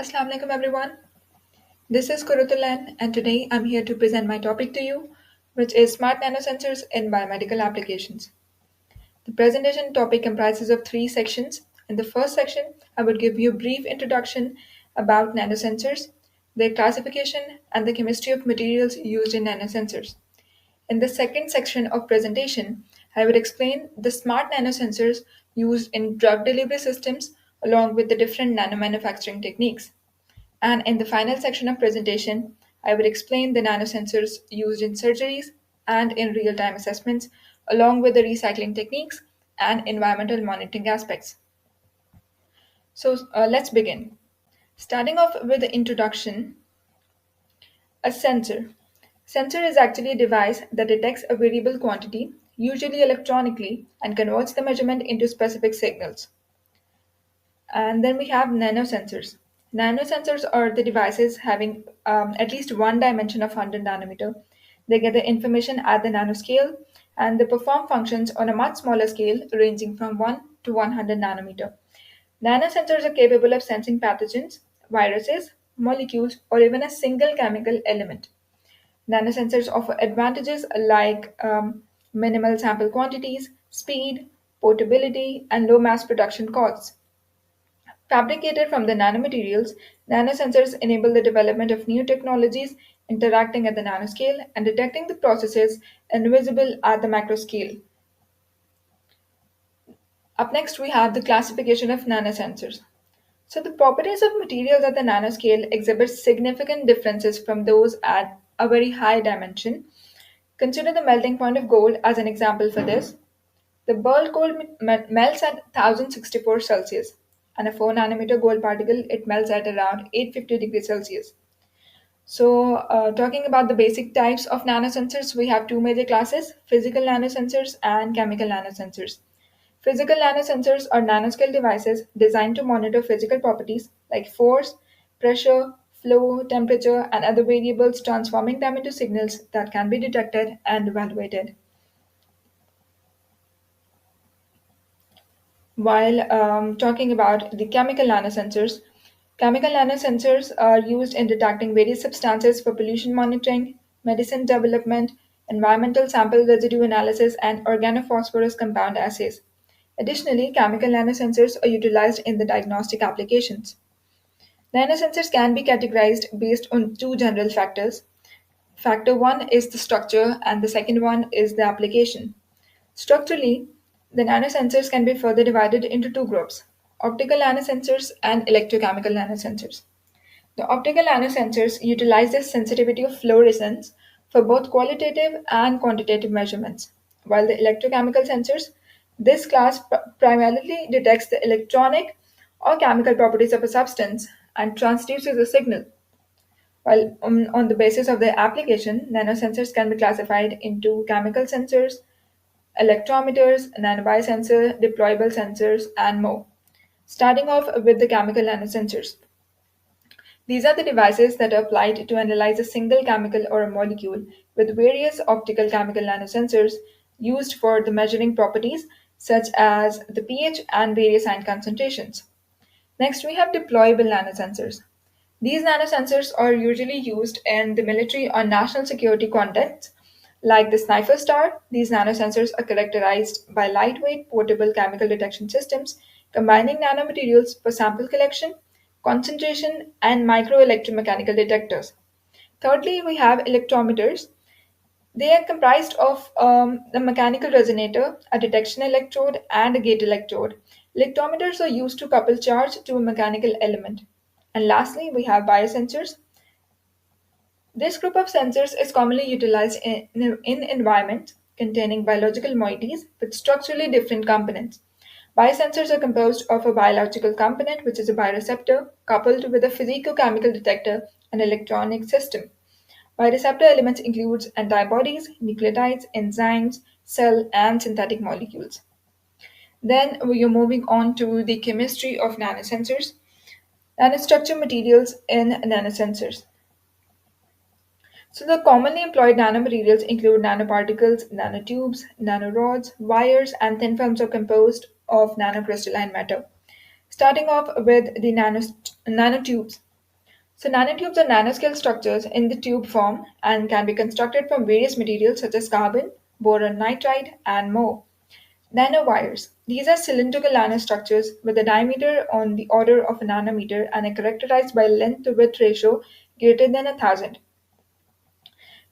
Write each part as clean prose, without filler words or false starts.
Assalamu alaikum everyone. This is Kurutulan and today I'm here to present my topic to you, which is smart nanosensors in biomedical applications. The presentation topic comprises of three sections. In the first section, I would give you a brief introduction about nanosensors, their classification, and the chemistry of materials used in nanosensors. In the second section of presentation, I would explain the smart nanosensors used in drug delivery systems along with the different nanomanufacturing techniques. And in the final section of presentation, I will explain the nanosensors used in surgeries and in real-time assessments, along with the recycling techniques and environmental monitoring aspects. So let's begin. Starting off with the introduction, a sensor. Sensor is actually a device that detects a variable quantity, usually electronically, and converts the measurement into specific signals. And then we have nanosensors. Nanosensors are the devices having at least one dimension of 100 nanometer. They get the information at the nanoscale and they perform functions on a much smaller scale ranging from 1 to 100 nanometer. Nanosensors are capable of sensing pathogens, viruses, molecules, or even a single chemical element. Nanosensors offer advantages like minimal sample quantities, speed, portability, and low mass production costs. Fabricated from the nanomaterials, nanosensors enable the development of new technologies interacting at the nanoscale and detecting the processes invisible at the macroscale. Up next, we have the classification of nanosensors. So, the properties of materials at the nanoscale exhibit significant differences from those at a very high dimension. Consider the melting point of gold as an example for this. The burnt gold melts at 1064 Celsius, and a 4 nanometer gold particle it melts at around 850 degrees Celsius. So, talking about the basic types of nanosensors, we have two major classes: physical nanosensors and chemical nanosensors. Physical nanosensors are nanoscale devices designed to monitor physical properties like force, pressure, flow, temperature, and other variables, transforming them into signals that can be detected and evaluated. While talking about the chemical nanosensors are used in detecting various substances for pollution monitoring, medicine development, environmental sample residue analysis, and organophosphorus compound assays. Additionally, chemical nanosensors are utilized in the diagnostic applications. Nanosensors can be categorized based on two general factors. Factor one is the structure, and the second one is the application. Structurally, the nanosensors can be further divided into two groups: optical nanosensors and electrochemical nanosensors. The optical nanosensors utilize the sensitivity of fluorescence for both qualitative and quantitative measurements, while the electrochemical sensors, this class primarily detects the electronic or chemical properties of a substance and transduces a signal. While on the basis of their application, nanosensors can be classified into chemical sensors, electrometers, nanobiosensor, deployable sensors, and more. Starting off with the chemical nanosensors. These are the devices that are applied to analyze a single chemical or a molecule with various optical chemical nanosensors used for the measuring properties such as the pH and various ion concentrations. Next, we have deployable nanosensors. These nanosensors are usually used in the military or national security contexts. Like the Sniper Star, these nanosensors are characterized by lightweight, portable chemical detection systems, combining nanomaterials for sample collection, concentration, and microelectromechanical detectors. Thirdly, we have electrometers. They are comprised of the mechanical resonator, a detection electrode, and a gate electrode. Electrometers are used to couple charge to a mechanical element. And lastly, we have biosensors. This group of sensors is commonly utilized in environments containing biological moieties with structurally different components. Biosensors are composed of a biological component, which is a bioreceptor, coupled with a physicochemical detector and electronic system. Bioreceptor elements include antibodies, nucleotides, enzymes, cell, and synthetic molecules. Then we are moving on to the chemistry of nanosensors. Nanostructure materials in nanosensors. So the commonly employed nanomaterials include nanoparticles, nanotubes, nanorods, wires, and thin films are composed of nanocrystalline matter. Starting off with the nanotubes. So nanotubes are nanoscale structures in the tube form and can be constructed from various materials such as carbon, boron nitride, and more. Nanowires. These are cylindrical nanostructures with a diameter on the order of a nanometer and are characterized by length to width ratio greater than 1,000.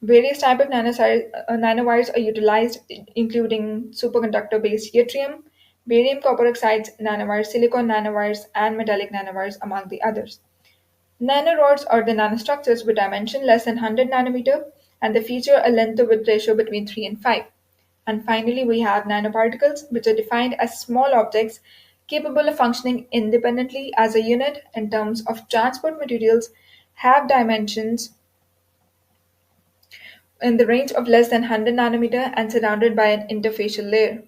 Various types of nanowires are utilized, including superconductor-based yttrium, barium copper oxides nanowires, silicon nanowires, and metallic nanowires, among the others. Nanorods are the nanostructures with dimension less than 100 nanometer, and they feature a length to width ratio between 3 and 5. And finally, we have nanoparticles, which are defined as small objects capable of functioning independently as a unit in terms of transport materials, have dimensions in the range of less than 100 nanometer and surrounded by an interfacial layer.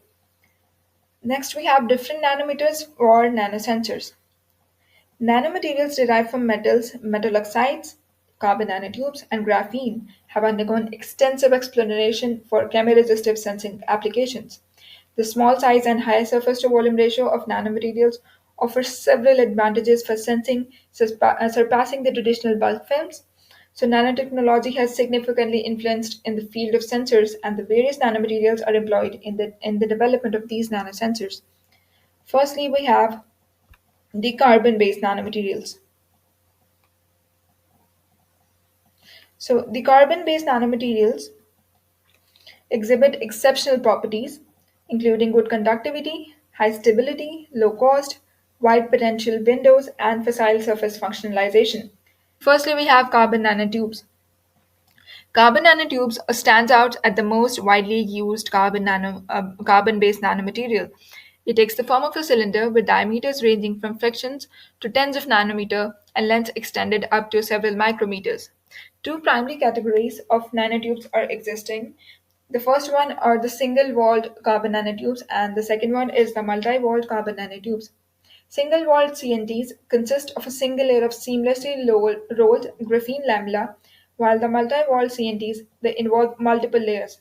Next, we have different nanometers for nanosensors. Nanomaterials derived from metals, metal oxides, carbon nanotubes, and graphene have undergone extensive exploration for chemiresistive sensing applications. The small size and high surface to volume ratio of nanomaterials offers several advantages for sensing, surpassing the traditional bulk films. So, nanotechnology has significantly influenced in the field of sensors, and the various nanomaterials are employed in the development of these nanosensors. Firstly, we have the carbon based nanomaterials. So, the carbon based nanomaterials exhibit exceptional properties, including good conductivity, high stability, low cost, wide potential windows, and facile surface functionalization. Firstly, we have carbon nanotubes. Carbon nanotubes stands out as the most widely used carbon-based nanomaterial. It takes the form of a cylinder with diameters ranging from fractions to tens of nanometer and lengths extended up to several micrometers. Two primary categories of nanotubes are existing. The first one are the single-walled carbon nanotubes, and the second one is the multi-walled carbon nanotubes. Single-walled CNTs consist of a single layer of seamlessly rolled graphene lamella, while the multi-walled CNTs they involve multiple layers.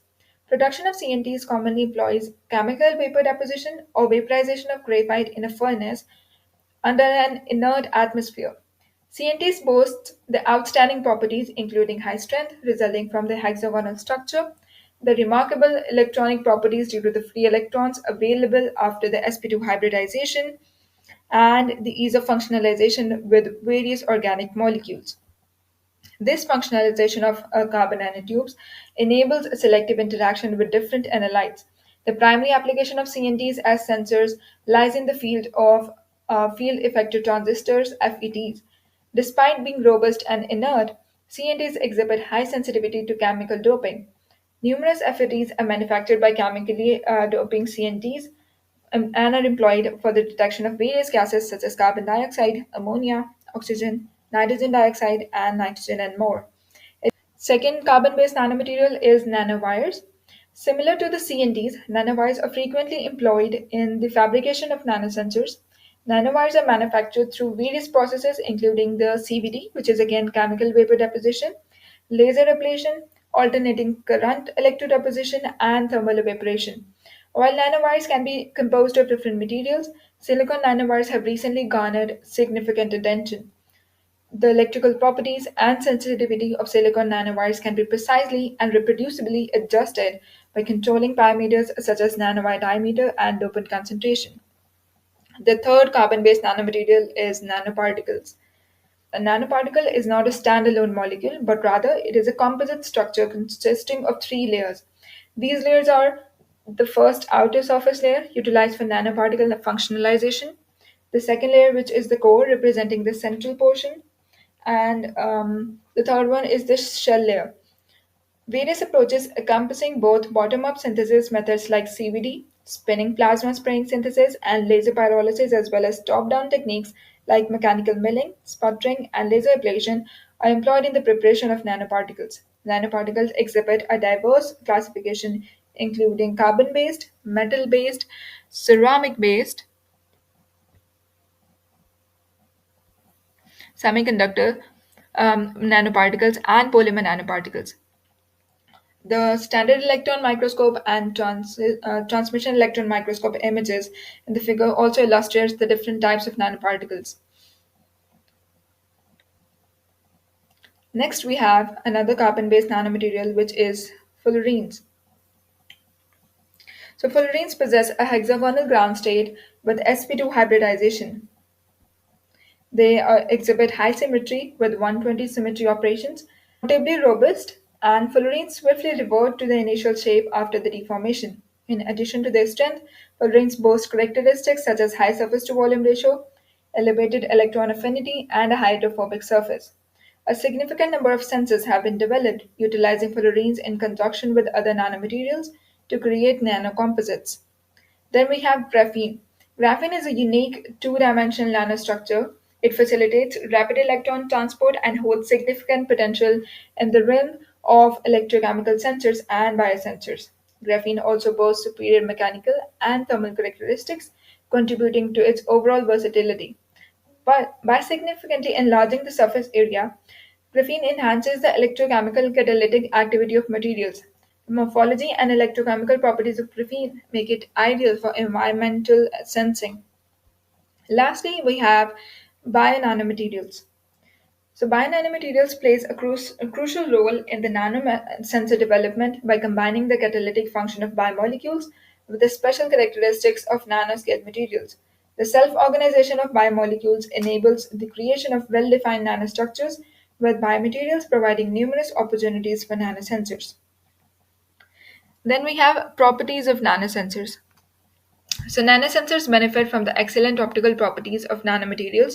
Production of CNTs commonly employs chemical vapor deposition or vaporization of graphite in a furnace under an inert atmosphere. CNTs boast the outstanding properties including high strength resulting from the hexagonal structure, the remarkable electronic properties due to the free electrons available after the sp2 hybridization, and the ease of functionalization with various organic molecules. This functionalization of carbon nanotubes enables a selective interaction with different analytes. The primary application of CNTs as sensors lies in the field of field effective transistors (FETs). Despite being robust and inert, CNTs exhibit high sensitivity to chemical doping. Numerous FETs are manufactured by chemically doping CNTs and are employed for the detection of various gases such as carbon dioxide, ammonia, oxygen, nitrogen dioxide, and nitrogen, and more. Second carbon based nanomaterial is nanowires. Similar to the CNTs, nanowires are frequently employed in the fabrication of nanosensors. Nanowires are manufactured through various processes, including the CVD, which is again chemical vapor deposition, laser ablation, alternating current electrodeposition, and thermal evaporation. While nanowires can be composed of different materials, silicon nanowires have recently garnered significant attention. The electrical properties and sensitivity of silicon nanowires can be precisely and reproducibly adjusted by controlling parameters such as nanowire diameter and dopant concentration. The third carbon based nanomaterial is nanoparticles. A nanoparticle is not a standalone molecule, but rather it is a composite structure consisting of three layers. These layers are the first outer surface layer, utilized for nanoparticle functionalization, the second layer, which is the core, representing the central portion, and the third one is the shell layer. Various approaches encompassing both bottom-up synthesis methods like CVD, spinning plasma spraying synthesis, and laser pyrolysis, as well as top-down techniques like mechanical milling, sputtering, and laser ablation, are employed in the preparation of nanoparticles. Nanoparticles exhibit a diverse classification including carbon-based, metal-based, ceramic-based, semiconductor nanoparticles, and polymer nanoparticles. The standard electron microscope and transmission electron microscope images in the figure also illustrates the different types of nanoparticles. Next, we have another carbon-based nanomaterial, which is fullerenes. So fullerenes possess a hexagonal ground state with sp2 hybridization. They exhibit high symmetry with 120 symmetry operations, notably robust, and fullerenes swiftly revert to their initial shape after the deformation. In addition to their strength, fullerenes boast characteristics such as high surface to volume ratio, elevated electron affinity, and a hydrophobic surface. A significant number of sensors have been developed utilizing fullerenes in conjunction with other nanomaterials to create nanocomposites. Then we have graphene. Graphene is a unique two-dimensional nanostructure. It facilitates rapid electron transport and holds significant potential in the realm of electrochemical sensors and biosensors. Graphene also boasts superior mechanical and thermal characteristics, contributing to its overall versatility. But by significantly enlarging the surface area, graphene enhances the electrochemical catalytic activity of materials. The morphology and electrochemical properties of graphene make it ideal for environmental sensing. Lastly, we have bionanomaterials. So bionanomaterials plays a crucial role in the nanosensor development by combining the catalytic function of biomolecules with the special characteristics of nanoscale materials. The self-organization of biomolecules enables the creation of well-defined nanostructures, with biomaterials providing numerous opportunities for nanosensors. Then we have properties of nanosensors. So, nanosensors benefit from the excellent optical properties of nanomaterials,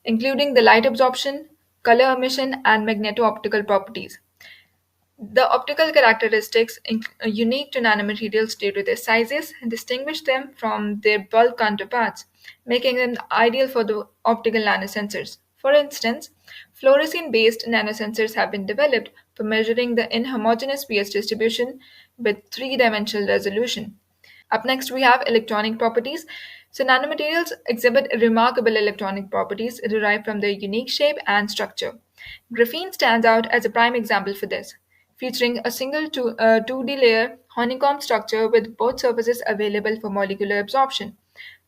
including the light absorption, color emission, and magneto-optical properties. The optical characteristics unique to nanomaterials due to their sizes distinguish them from their bulk counterparts, making them ideal for the optical nanosensors. For instance, fluorescein-based nanosensors have been developed for measuring the inhomogeneous pH distribution with three-dimensional resolution. Up next, we have electronic properties. So, nanomaterials exhibit remarkable electronic properties derived from their unique shape and structure. Graphene stands out as a prime example for this, featuring a single 2D layer honeycomb structure with both surfaces available for molecular absorption.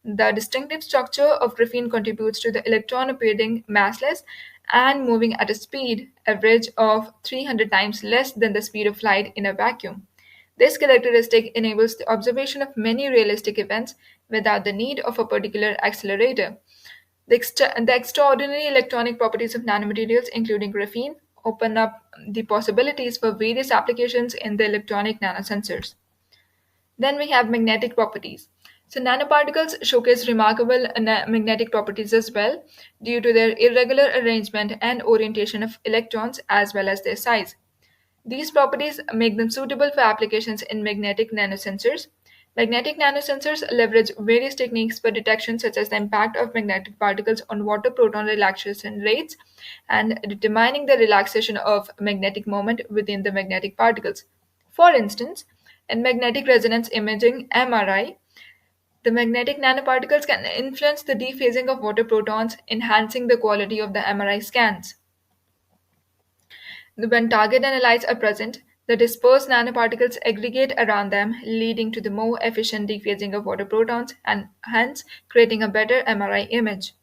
The distinctive structure of graphene contributes to the electron appearing massless and moving at a speed average of 300 times less than the speed of light in a vacuum. This characteristic enables the observation of many realistic events without the need of a particular accelerator. The extraordinary electronic properties of nanomaterials, including graphene, open up the possibilities for various applications in the electronic nanosensors. Then we have magnetic properties. So, nanoparticles showcase remarkable magnetic properties as well due to their irregular arrangement and orientation of electrons as well as their size. These properties make them suitable for applications in magnetic nanosensors. Magnetic nanosensors leverage various techniques for detection, such as the impact of magnetic particles on water proton relaxation rates and determining the relaxation of magnetic moment within the magnetic particles. For instance, in magnetic resonance imaging (MRI), the magnetic nanoparticles can influence the dephasing of water protons, enhancing the quality of the MRI scans. When target analytes are present, the dispersed nanoparticles aggregate around them, leading to the more efficient dephasing of water protons and hence creating a better MRI image.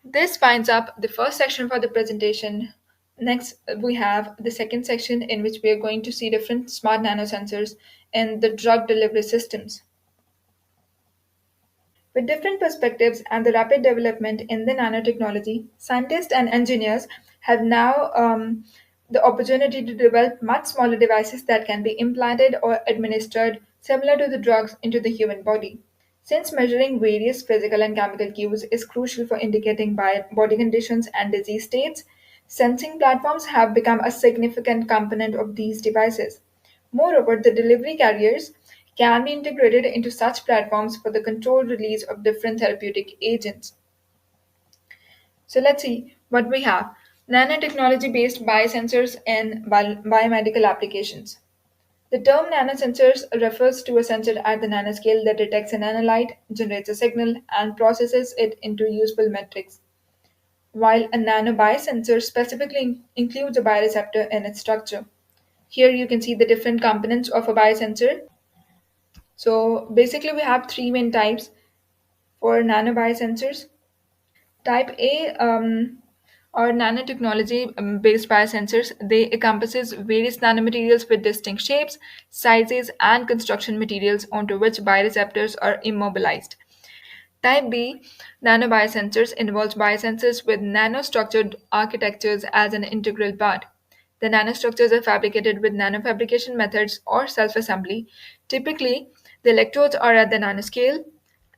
This winds up the first section for the presentation. Next, we have the second section in which we are going to see different smart nanosensors in the drug delivery systems. With different perspectives and the rapid development in the nanotechnology, scientists and engineers have now the opportunity to develop much smaller devices that can be implanted or administered similar to the drugs into the human body. Since measuring various physical and chemical cues is crucial for indicating body conditions and disease states, sensing platforms have become a significant component of these devices. Moreover, the delivery carriers can be integrated into such platforms for the controlled release of different therapeutic agents. So let's see what we have. Nanotechnology based biosensors in biomedical applications. The term nanosensors refers to a sensor at the nanoscale that detects a nanolight, generates a signal, and processes it into useful metrics, while a nanobiosensor specifically includes a bioreceptor in its structure. Here you can see the different components of a biosensor. So basically, we have three main types for nanobiosensors. Type A or nanotechnology based biosensors. They encompasses various nanomaterials with distinct shapes, sizes, and construction materials onto which bioreceptors are immobilized. Type B nanobiosensors involves biosensors with nanostructured architectures as an integral part. The nanostructures are fabricated with nanofabrication methods or self-assembly. Typically, the electrodes are at the nanoscale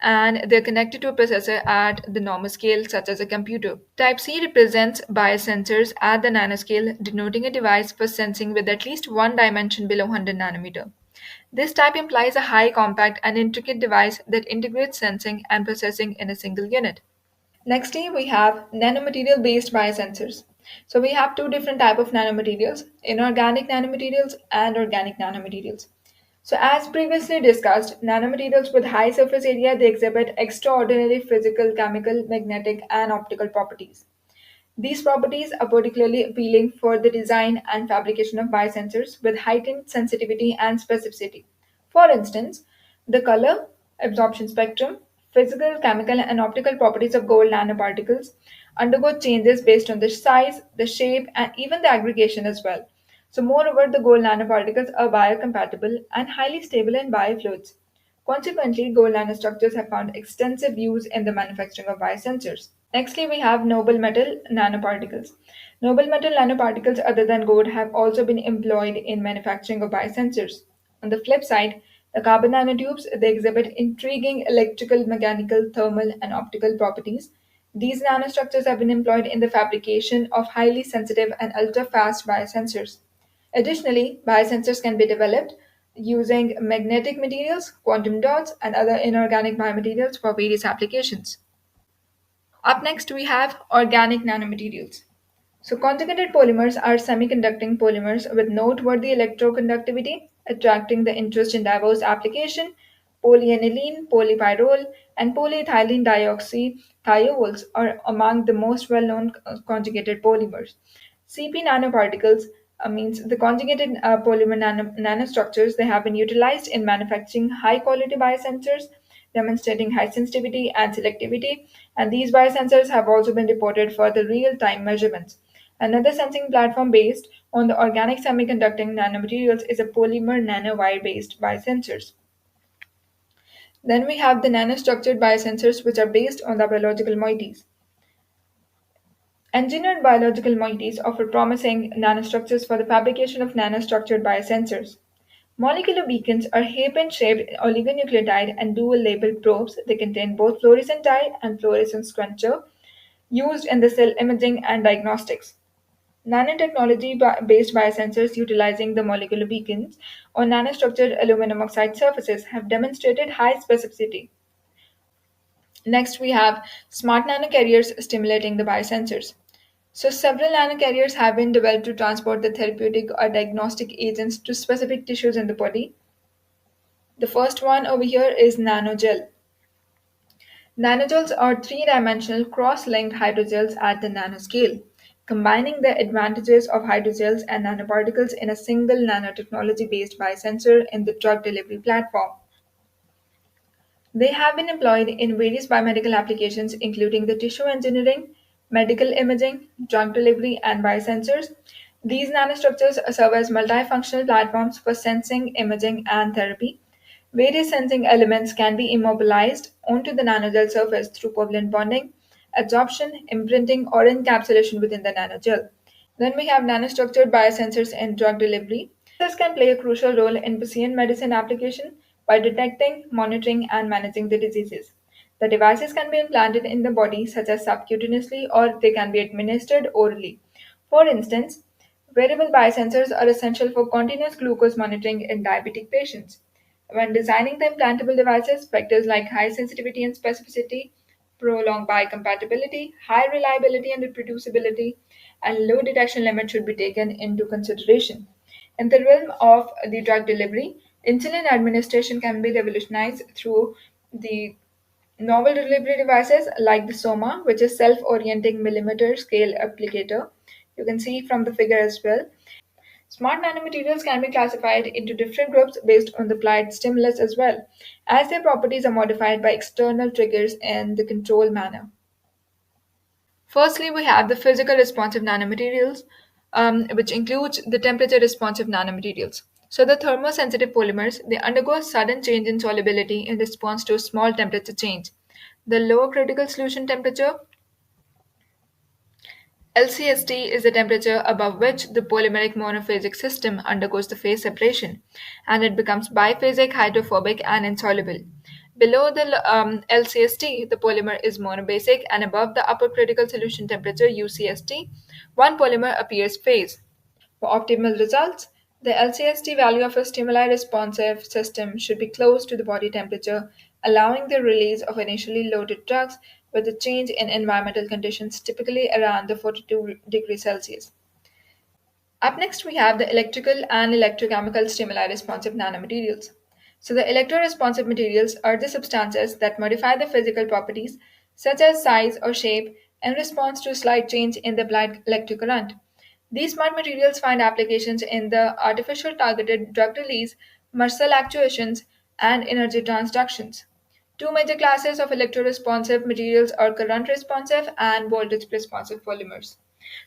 and they're connected to a processor at the normal scale, such as a computer. Type C represents biosensors at the nanoscale, denoting a device for sensing with at least one dimension below 100 nanometer. This type implies a high compact and intricate device that integrates sensing and processing in a single unit. Nextly, we have nanomaterial based biosensors. So we have two different type of nanomaterials, inorganic nanomaterials and organic nanomaterials. So as previously discussed, nanomaterials with high surface area, they exhibit extraordinary physical, chemical, magnetic and optical properties. These properties are particularly appealing for the design and fabrication of biosensors with heightened sensitivity and specificity. For instance, the color, absorption spectrum, physical, chemical, and optical properties of gold nanoparticles undergo changes based on the size, the shape, and even the aggregation as well. So, moreover, the gold nanoparticles are biocompatible and highly stable in biofluids. Consequently, gold nanostructures have found extensive use in the manufacturing of biosensors. Nextly, we have noble metal nanoparticles. Noble metal nanoparticles other than gold have also been employed in manufacturing of biosensors. On the flip side, the carbon nanotubes they exhibit intriguing electrical, mechanical, thermal, and optical properties. These nanostructures have been employed in the fabrication of highly sensitive and ultra-fast biosensors. Additionally, biosensors can be developed using magnetic materials, quantum dots, and other inorganic biomaterials for various applications. Up next, we have organic nanomaterials. So, conjugated polymers are semiconducting polymers with noteworthy electroconductivity, attracting the interest in diverse applications. Polyaniline, polypyrrole, and polyethylene dioxythiols are among the most well-known conjugated polymers. CP nanoparticles means the conjugated polymer nanostructures. They have been utilized in manufacturing high-quality biosensors, demonstrating high sensitivity and selectivity. And these biosensors have also been reported for the real-time measurements. Another sensing platform based on the organic semiconducting nanomaterials is a polymer nanowire-based biosensors. Then we have the nanostructured biosensors, which are based on the biological moieties. Engineered biological moieties offer promising nanostructures for the fabrication of nanostructured biosensors. Molecular beacons are hairpin shaped oligonucleotide and dual labeled probes. They contain both fluorescent dye and fluorescence quencher used in the cell imaging and diagnostics. Nanotechnology based biosensors utilizing the molecular beacons or nanostructured aluminum oxide surfaces have demonstrated high specificity. Next, we have smart nanocarriers stimulating the biosensors. So, several nanocarriers have been developed to transport the therapeutic or diagnostic agents to specific tissues in the body. The first one over here is nanogel. Nanogels are three-dimensional cross-linked hydrogels at the nanoscale, combining the advantages of hydrogels and nanoparticles in a single nanotechnology-based biosensor in the drug delivery platform. They have been employed in various biomedical applications, including the tissue engineering, medical imaging, drug delivery, and biosensors. These nanostructures serve as multifunctional platforms for sensing, imaging, and therapy. Various sensing elements can be immobilized onto the nanogel surface through covalent bonding, adsorption, imprinting, or encapsulation within the nanogel. Then we have nanostructured biosensors in drug delivery. Sensors can play a crucial role in precision medicine application by detecting, monitoring, and managing the diseases. The devices can be implanted in the body, such as subcutaneously, or they can be administered orally. For instance, wearable biosensors are essential for continuous glucose monitoring in diabetic patients. When designing the implantable devices, factors like high sensitivity and specificity, prolonged biocompatibility, high reliability and reproducibility, and low detection limit should be taken into consideration. In the realm of the drug delivery, insulin administration can be revolutionized through the novel delivery devices like the SOMA, which is self-orienting millimeter scale applicator. You can see from the figure as well. Smart nanomaterials can be classified into different groups based on the applied stimulus as well, as their properties are modified by external triggers in the controlled manner. Firstly, we have the physical responsive nanomaterials, which includes the temperature responsive nanomaterials. So the thermosensitive polymers, they undergo a sudden change in solubility in response to a small temperature change. The lower critical solution temperature, LCST, is the temperature above which the polymeric monophasic system undergoes the phase separation and it becomes biphasic, hydrophobic, and insoluble. Below the LCST, the polymer is monobasic, and above the upper critical solution temperature UCST, one polymer appears phase. For optimal results, the LCST value of a stimuli responsive system should be close to the body temperature, allowing the release of initially loaded drugs with a change in environmental conditions typically around the 42 degrees Celsius. Up next, we have the electrical and electrochemical stimuli responsive nanomaterials. So, the electroresponsive materials are the substances that modify the physical properties, such as size or shape, in response to a slight change in the applied electric current. These smart materials find applications in the artificial targeted drug release, muscle actuations, and energy transductions. Two major classes of electroresponsive materials are current responsive and voltage responsive polymers.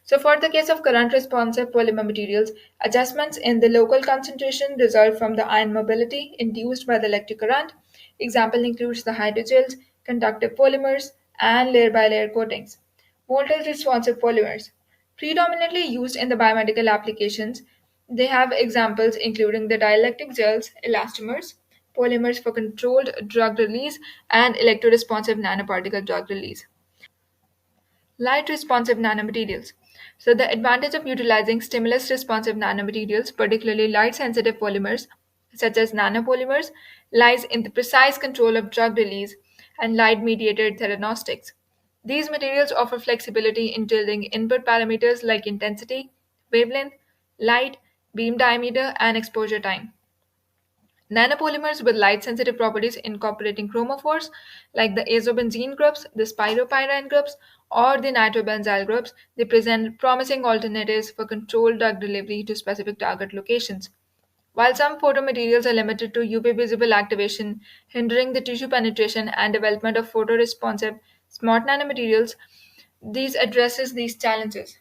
So, for the case of current responsive polymer materials, adjustments in the local concentration result from the ion mobility induced by the electric current. Example includes the hydrogels, conductive polymers, and layer by layer coatings. Voltage responsive polymers, predominantly used in the biomedical applications, they have examples including the dielectric gels, elastomers, polymers for controlled drug release, and electroresponsive nanoparticle drug release. Light responsive nanomaterials. So, the advantage of utilizing stimulus responsive nanomaterials, particularly light sensitive polymers such as nanopolymers, lies in the precise control of drug release and light mediated theranostics. These materials offer flexibility in tilting input parameters like intensity, wavelength, light, beam diameter, and exposure time. Nanopolymers with light-sensitive properties incorporating chromophores like the azobenzene groups, the spiropyrene groups, or the nitrobenzyl groups, they present promising alternatives for controlled drug delivery to specific target locations. While some photomaterials are limited to UV visible activation, hindering the tissue penetration and development of photoresponsive smart nanomaterials, these addresses these challenges.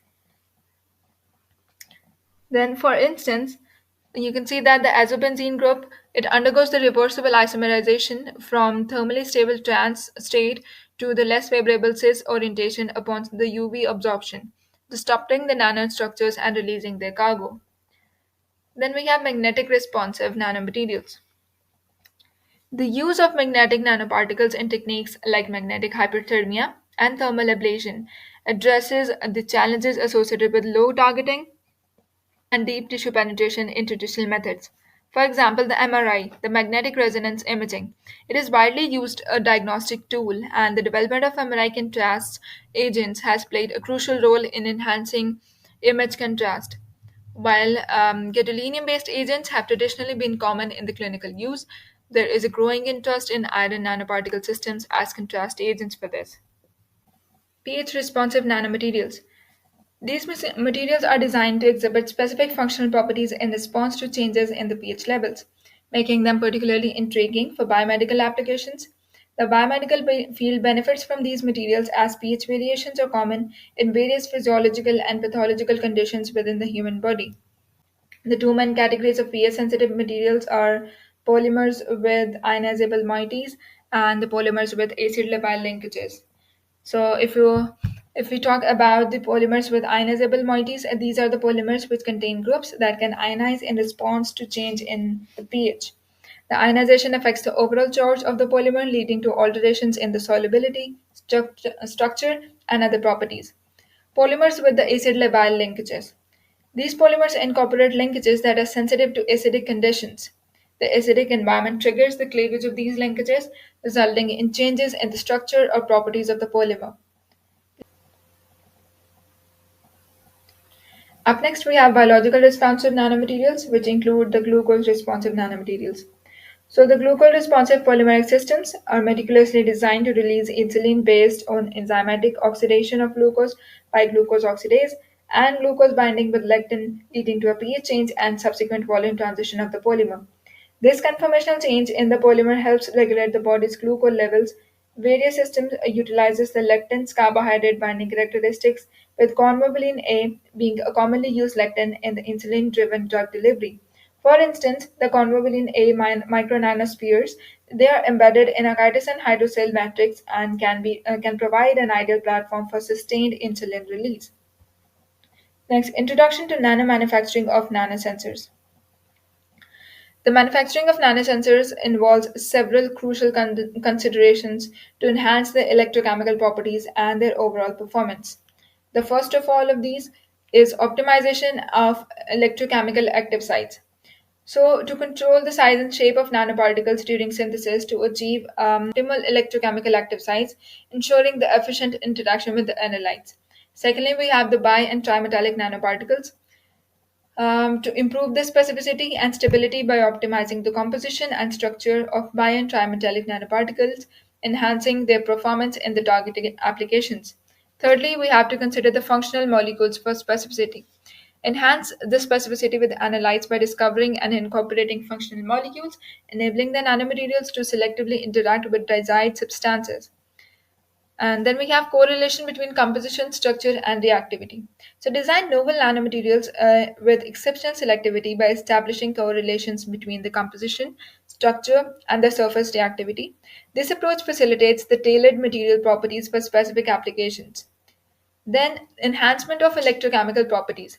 Then, for instance, you can see that the azobenzene group, it undergoes the reversible isomerization from thermally stable trans state to the less favorable cis orientation upon the UV absorption, disrupting the nanostructures and releasing their cargo. Then we have magnetic responsive nanomaterials. The use of magnetic nanoparticles in techniques like magnetic hyperthermia and thermal ablation addresses the challenges associated with low targeting and deep tissue penetration in traditional methods. For example, the MRI, the magnetic resonance imaging. It is widely used a diagnostic tool, and the development of MRI contrast agents has played a crucial role in enhancing image contrast. While gadolinium-based agents have traditionally been common in the clinical use, there is a growing interest in iron nanoparticle systems as contrast agents for this. pH-responsive nanomaterials. These materials are designed to exhibit specific functional properties in response to changes in the pH levels, making them particularly intriguing for biomedical applications. The biomedical field benefits from these materials as pH variations are common in various physiological and pathological conditions within the human body. The two main categories of pH sensitive materials are polymers with ionizable moieties and the polymers with acid labile linkages. So if we talk about the polymers with ionizable moieties, these are the polymers which contain groups that can ionize in response to change in the pH. The ionization affects the overall charge of the polymer, leading to alterations in the solubility, structure, and other properties. Polymers with the acid labile linkages. These polymers incorporate linkages that are sensitive to acidic conditions. The acidic environment triggers the cleavage of these linkages, resulting in changes in the structure or properties of the polymer. Up next, we have biological responsive nanomaterials, which include the glucose responsive nanomaterials. So, the glucose responsive polymeric systems are meticulously designed to release insulin based on enzymatic oxidation of glucose by glucose oxidase and glucose binding with lectin, leading to a pH change and subsequent volume transition of the polymer. This conformational change in the polymer helps regulate the body's glucose levels, Various systems utilizes the lectin's carbohydrate binding characteristics, with convalin A being a commonly used lectin in the insulin-driven drug delivery. For instance, the convalin A micronanospheres they are embedded in a chitosan hydrocell matrix and can provide an ideal platform for sustained insulin release. Next, introduction to nanomanufacturing of nanosensors. The manufacturing of nanosensors involves several crucial considerations to enhance their electrochemical properties and their overall performance. The first of all of these is optimization of electrochemical active sites. So, to control the size and shape of nanoparticles during synthesis to achieve optimal electrochemical active sites, ensuring the efficient interaction with the analytes. Secondly, we have the bi and trimetallic nanoparticles to improve the specificity and stability by optimizing the composition and structure of bi and trimetallic nanoparticles, enhancing their performance in the targeted applications. Thirdly, we have to consider the functional molecules for specificity. Enhance the specificity with analytes by discovering and incorporating functional molecules, enabling the nanomaterials to selectively interact with desired substances. And then we have correlation between composition, structure, and reactivity. So design novel nanomaterials with exceptional selectivity by establishing correlations between the composition, structure, and the surface reactivity. This approach facilitates the tailored material properties for specific applications. Then, enhancement of electrochemical properties.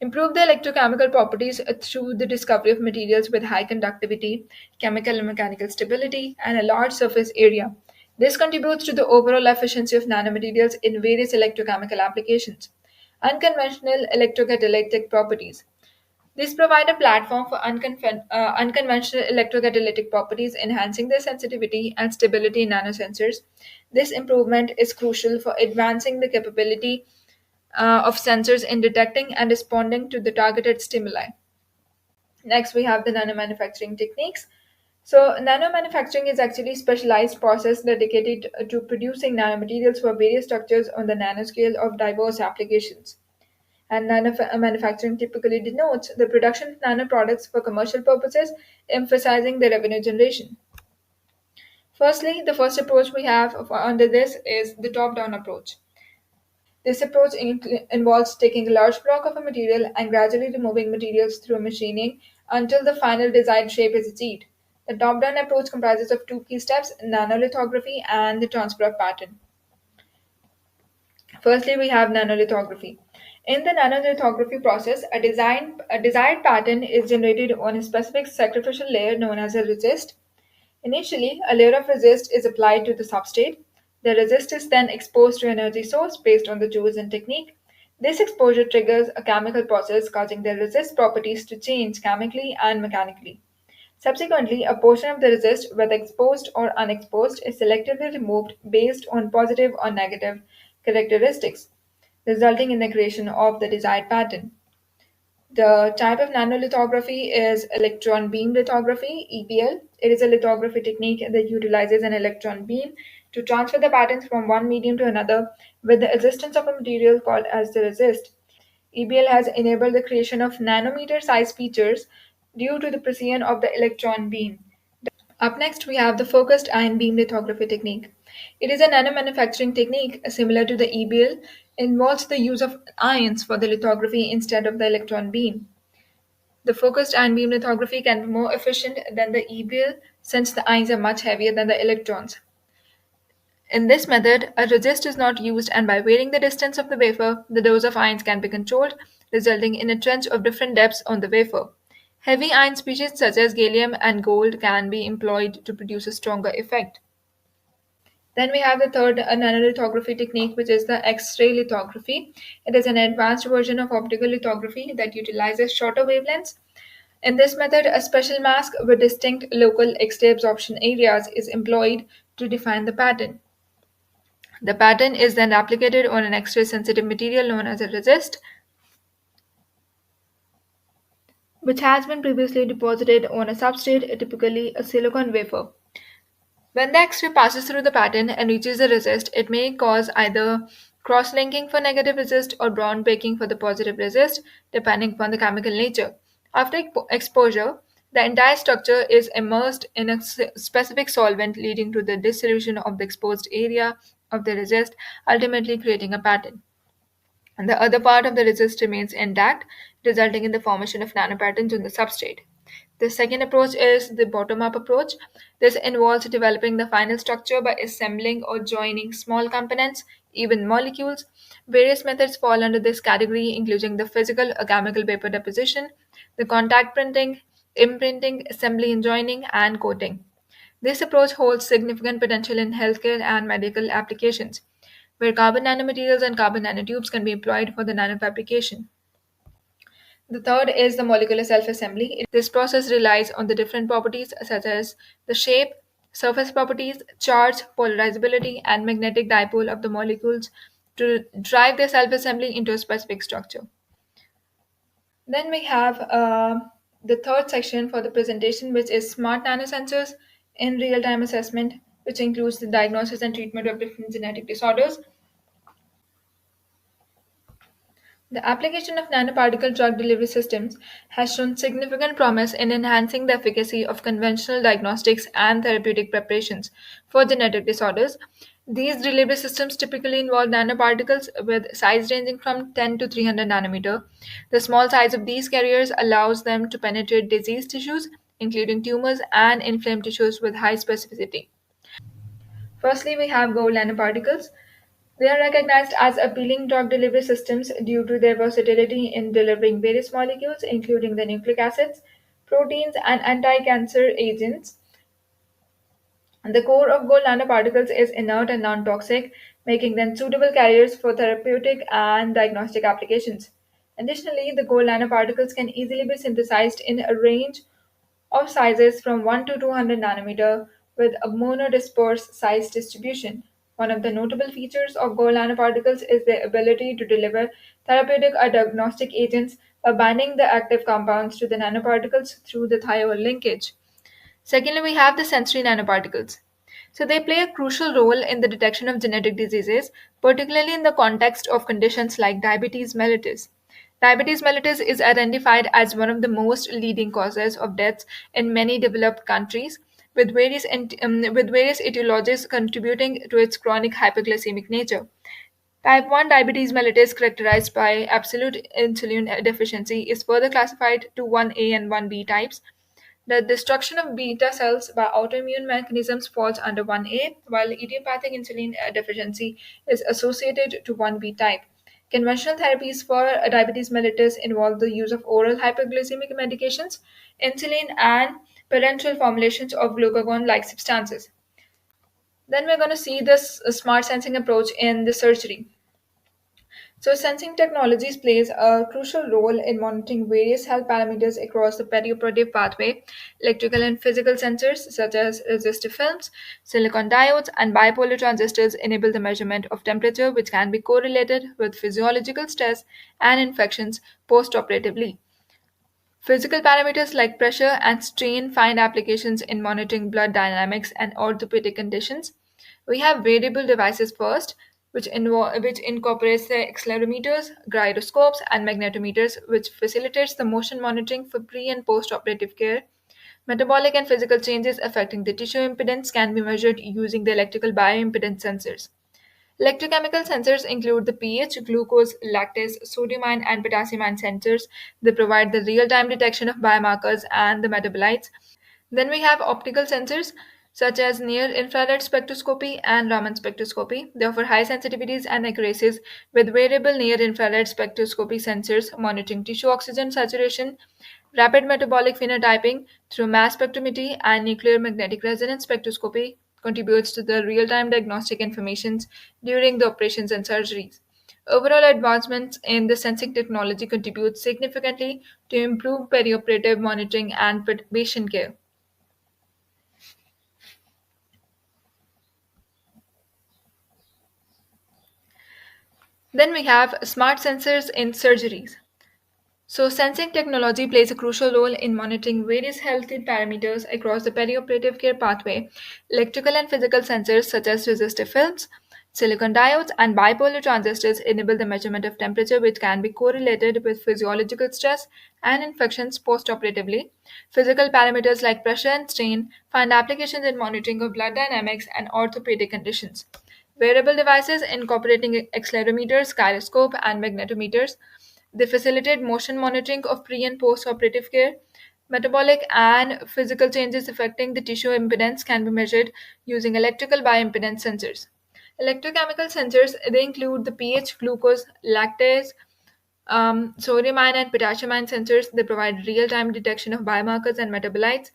Improve the electrochemical properties through the discovery of materials with high conductivity, chemical and mechanical stability, and a large surface area. This contributes to the overall efficiency of nanomaterials in various electrochemical applications. Unconventional electrocatalytic properties. These provide a platform for unconventional electrocatalytic properties, enhancing their sensitivity and stability in nanosensors. This improvement is crucial for advancing the capability of sensors in detecting and responding to the targeted stimuli. Next, we have the nanomanufacturing techniques. So, nanomanufacturing is actually a specialized process dedicated to producing nanomaterials for various structures on the nanoscale of diverse applications. And manufacturing typically denotes the production of nanoproducts for commercial purposes, emphasizing the revenue generation. Firstly, the first approach we have under this is the top down approach. This approach involves taking a large block of a material and gradually removing materials through machining until the final desired shape is achieved. The top down approach comprises of two key steps nanolithography and the transfer of pattern. Firstly, we have nanolithography. In the nanolithography process, a desired pattern is generated on a specific sacrificial layer known as a resist. Initially, a layer of resist is applied to the substrate. The resist is then exposed to energy source based on the chosen technique. This exposure triggers a chemical process causing the resist properties to change chemically and mechanically. Subsequently, a portion of the resist, whether exposed or unexposed, is selectively removed based on positive or negative characteristics, resulting in the creation of the desired pattern. The type of nanolithography is electron beam lithography, EBL. It is a lithography technique that utilizes an electron beam to transfer the patterns from one medium to another with the assistance of a material called as the resist. EBL has enabled the creation of nanometer size features due to the precision of the electron beam. Up next, we have the focused ion beam lithography technique. It is a nanomanufacturing technique similar to the EBL, involves the use of ions for the lithography instead of the electron beam. The focused ion beam lithography can be more efficient than the EBL since the ions are much heavier than the electrons. In this method, a resist is not used, and by varying the distance of the wafer, the dose of ions can be controlled, resulting in a trench of different depths on the wafer. Heavy ion species such as gallium and gold can be employed to produce a stronger effect. Then we have the third nanolithography technique, which is the X-ray lithography. It is an advanced version of optical lithography that utilizes shorter wavelengths. In this method, a special mask with distinct local X-ray absorption areas is employed to define the pattern. The pattern is then replicated on an X-ray sensitive material known as a resist, which has been previously deposited on a substrate, typically a silicon wafer. When the X-ray passes through the pattern and reaches the resist, it may cause either cross-linking for negative resist or brown breaking for the positive resist, depending upon the chemical nature. After exposure, The entire structure is immersed in a specific solvent, leading to the dissolution of the exposed area of the resist, ultimately creating a pattern. And the other part of the resist remains intact, resulting in the formation of nanopatterns on the substrate. The second approach is the bottom up approach. This involves developing the final structure by assembling or joining small components, even molecules. Various methods fall under this category, including the physical or chemical vapor deposition, the contact printing, imprinting, assembly and joining, and coating. This approach holds significant potential in healthcare and medical applications, where carbon nanomaterials and carbon nanotubes can be employed for the nanofabrication. The third is the molecular self-assembly. This process relies on the different properties such as the shape, surface properties, charge, polarizability, and magnetic dipole of the molecules to drive their self-assembly into a specific structure. Then we have the third section for the presentation, which is smart nanosensors in real-time assessment, which includes the diagnosis and treatment of different genetic disorders. The application of nanoparticle drug delivery systems has shown significant promise in enhancing the efficacy of conventional diagnostics and therapeutic preparations for genetic disorders. These delivery systems typically involve nanoparticles with size ranging from 10 to 300 nanometer. The small size of these carriers allows them to penetrate diseased tissues, including tumors and inflamed tissues with high specificity. Firstly, we have gold nanoparticles. They are recognized as appealing drug delivery systems due to their versatility in delivering various molecules, including the nucleic acids, proteins, and anti cancer agents. The core of gold nanoparticles is inert and non toxic, making them suitable carriers for therapeutic and diagnostic applications. Additionally, the gold nanoparticles can easily be synthesized in a range of sizes from 1 to 200 nanometer with a monodisperse size distribution. One of the notable features of gold nanoparticles is their ability to deliver therapeutic or diagnostic agents by binding the active compounds to the nanoparticles through the thiol linkage. Secondly, we have the sensory nanoparticles. So they play a crucial role in the detection of genetic diseases, particularly in the context of conditions like diabetes mellitus. Diabetes mellitus is identified as one of the most leading causes of deaths in many developed countries, with various etiologies contributing to its chronic hyperglycemic nature. Type 1 diabetes mellitus, characterized by absolute insulin deficiency, is further classified to 1A and 1B types. The destruction of beta cells by autoimmune mechanisms falls under 1A, while idiopathic insulin deficiency is associated to 1B type. Conventional therapies for diabetes mellitus involve the use of oral hyperglycemic medications, insulin, and parenteral formulations of glucagon like substances. Then we're going to see this smart sensing approach in the surgery. So, sensing technologies plays a crucial role in monitoring various health parameters across the perioperative pathway. Electrical and physical sensors, such as resistive films, silicon diodes, and bipolar transistors, enable the measurement of temperature, which can be correlated with physiological stress and infections postoperatively. Physical parameters like pressure and strain find applications in monitoring blood dynamics and orthopedic conditions. We have variable devices first, which incorporates the accelerometers, gyroscopes, and magnetometers, which facilitates the motion monitoring for pre and post operative care. Metabolic and physical changes affecting the tissue impedance can be measured using the electrical bioimpedance sensors. Electrochemical sensors include the pH, glucose, lactase, sodium ion, and potassium ion sensors. They provide the real time detection of biomarkers and the metabolites. Then we have optical sensors such as near infrared spectroscopy and Raman spectroscopy. They offer high sensitivities and accuracies with variable near infrared spectroscopy sensors monitoring tissue oxygen saturation, rapid metabolic phenotyping through mass spectrometry, and nuclear magnetic resonance spectroscopy contributes to the real time diagnostic informations during the operations and surgeries. Overall advancements in the sensing technology contribute significantly to improve perioperative monitoring and patient care. Then we have smart sensors in surgeries. So, sensing technology plays a crucial role in monitoring various health parameters across the perioperative care pathway. Electrical and physical sensors, such as resistive films, Silicon diodes and bipolar transistors enable the measurement of temperature, which can be correlated with physiological stress and infections postoperatively. Physical parameters like pressure and strain find applications in monitoring of blood dynamics and orthopedic conditions. Wearable devices incorporating accelerometers, gyroscope, and magnetometers. They facilitate motion monitoring of pre and post operative care. Metabolic and physical changes affecting the tissue impedance can be measured using electrical bioimpedance sensors. Electrochemical sensors they include the pH, glucose, lactase, sodium ion and potassium ion sensors. They provide real-time detection of biomarkers and metabolites.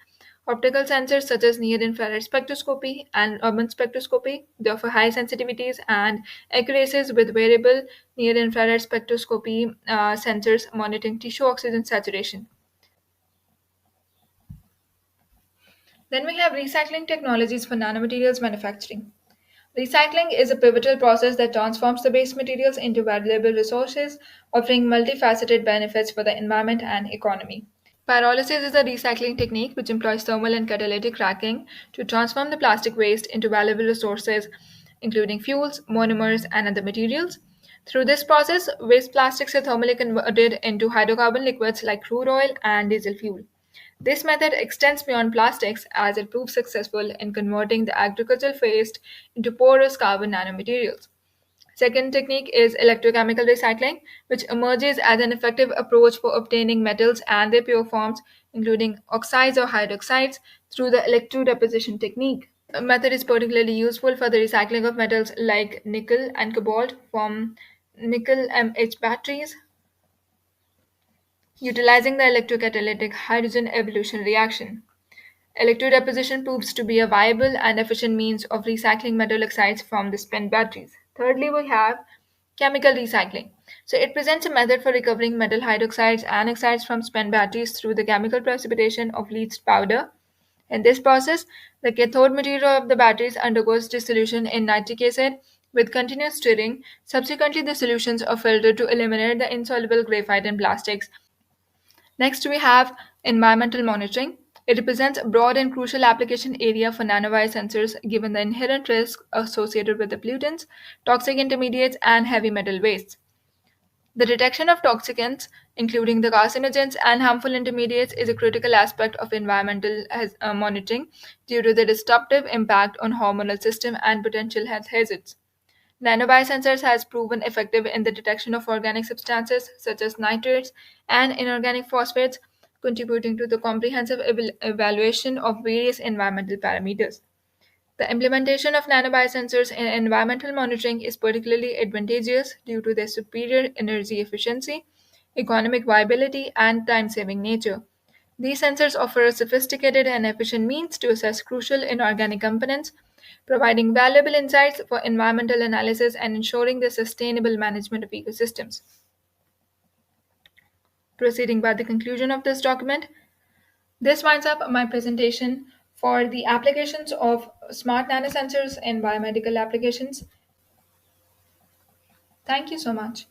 Optical sensors such as near-infrared spectroscopy and Raman spectroscopy they offer high sensitivities and accuracies with variable near-infrared spectroscopy sensors monitoring tissue oxygen saturation. Then we have recycling technologies for nanomaterials manufacturing. Recycling is a pivotal process that transforms the waste materials into valuable resources, offering multifaceted benefits for the environment and economy. Pyrolysis is a recycling technique which employs thermal and catalytic cracking to transform the plastic waste into valuable resources, including fuels, monomers, and other materials. Through this process, waste plastics are thermally converted into hydrocarbon liquids like crude oil and diesel fuel. This method extends beyond plastics as it proves successful in converting the agricultural waste into porous carbon nanomaterials. Second technique is electrochemical recycling, which emerges as an effective approach for obtaining metals and their pure forms, including oxides or hydroxides, through the electrodeposition technique. A method is particularly useful for the recycling of metals like nickel and cobalt from nickel MH batteries, utilizing the electrocatalytic hydrogen evolution reaction. Electrodeposition proves to be a viable and efficient means of recycling metal oxides from the spent batteries. Thirdly, we have chemical recycling. So it presents a method for recovering metal hydroxides and oxides from spent batteries through the chemical precipitation of leached powder. In this process, the cathode material of the batteries undergoes dissolution in nitric acid with continuous stirring. Subsequently, the solutions are filtered to eliminate the insoluble graphite and plastics. Next, we have environmental monitoring. It represents a broad and crucial application area for nanowire sensors given the inherent risk associated with the pollutants, toxic intermediates, and heavy metal wastes. The detection of toxicants, including the carcinogens and harmful intermediates, is a critical aspect of environmental monitoring due to the disruptive impact on hormonal system and potential health hazards. Nanobiosensors has proven effective in the detection of organic substances such as nitrates and inorganic phosphates, contributing to the comprehensive evaluation of various environmental parameters. The implementation of nanobiosensors in environmental monitoring is particularly advantageous due to their superior energy efficiency, economic viability, and time-saving nature. These sensors offer a sophisticated and efficient means to assess crucial inorganic components, providing valuable insights for environmental analysis and ensuring the sustainable management of ecosystems. Proceeding by the conclusion of this document, this winds up my presentation for the applications of smart nanosensors in biomedical applications. Thank you so much.